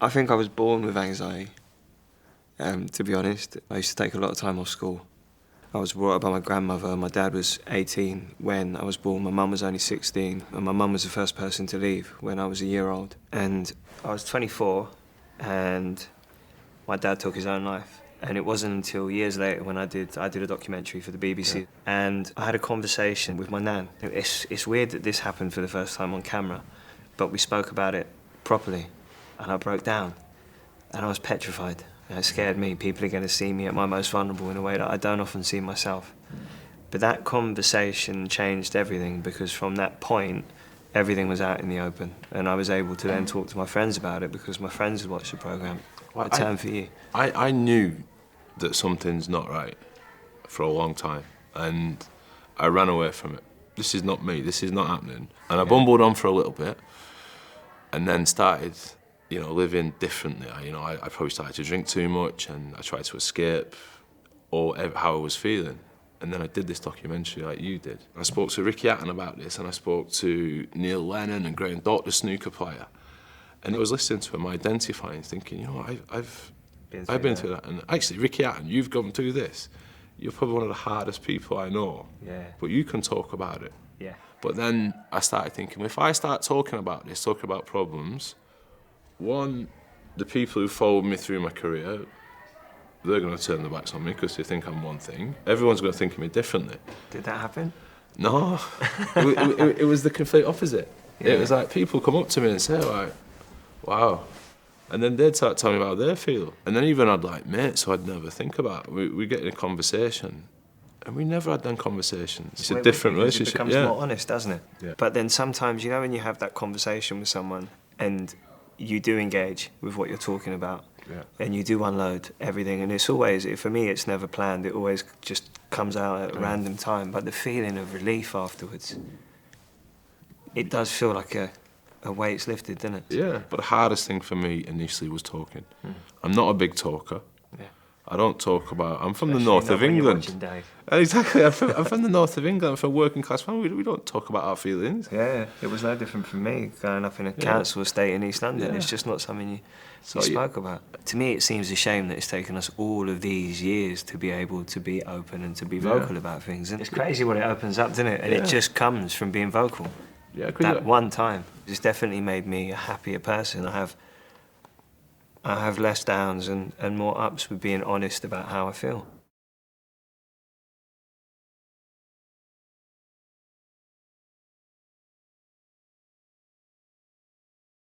I think I was born with anxiety, to be honest. I used to take a lot of time off school. I was brought up by my grandmother. My dad was 18 when I was born. My mum was only 16, and my mum was the first person to leave when I was a year old. And I was 24, and my dad took his own life. And it wasn't until years later when I did a documentary for the BBC. Yeah. And I had a conversation with my nan. It's weird that this happened for the first time on camera, but we spoke about it properly, and I broke down, and I was petrified. And it scared me. People are going to see me at my most vulnerable in a way that I don't often see myself. But that conversation changed everything, because from that point, everything was out in the open. And I was able to then talk to my friends about it, because my friends had watched the programme. Well, A Turn for You. I knew that something's not right for a long time, and I ran away from it. This is not me, this is not happening. And I bumbled on for a little bit, and then started, living differently. I probably started to drink too much, and I tried to escape how I was feeling. And then I did this documentary like you did. I spoke to Ricky Hatton about this, and I spoke to Neil Lennon and Graham Dock, the snooker player. And I was listening to him, identifying, thinking, I've been through that. And actually, Ricky Hatton, you've gone through this. You're probably one of the hardest people I know. Yeah. But you can talk about it. Yeah. But then I started thinking, if I start talking about this, talking about problems, one, the people who followed me through my career, they're going to turn their backs on me because they think I'm one thing. Everyone's going to think of me differently. Did that happen? No. it was the complete opposite. Yeah. It was like people come up to me and say, like, wow. And then they'd start telling me how they feel. And then even I'd like mates who I'd never think about. We get in a conversation, and we never had them conversations. It's a different relationship. It becomes more honest, doesn't it? Yeah. But then sometimes, when you have that conversation with someone and you do engage with what you're talking about, and you do unload everything, and it's always, for me, it's never planned. It always just comes out at a random time. But the feeling of relief afterwards, it does feel like a weight's lifted, doesn't it? Yeah, but the hardest thing for me initially was talking. I'm not a big talker. Yeah. I don't talk about... I'm from Especially the north of when you're England. watching Dave. Exactly, I'm from the north of England. I'm from a working class family. We don't talk about our feelings. Yeah, it was no different from me growing up in a council estate in East London. Yeah. It's just not something you spoke about. To me, it seems a shame that it's taken us all of these years to be able to be open and to be vocal about things. And it's crazy what it opens up, doesn't it? And it just comes from being vocal. Yeah, that one time. It's definitely made me a happier person. I have less downs and more ups with being honest about how I feel.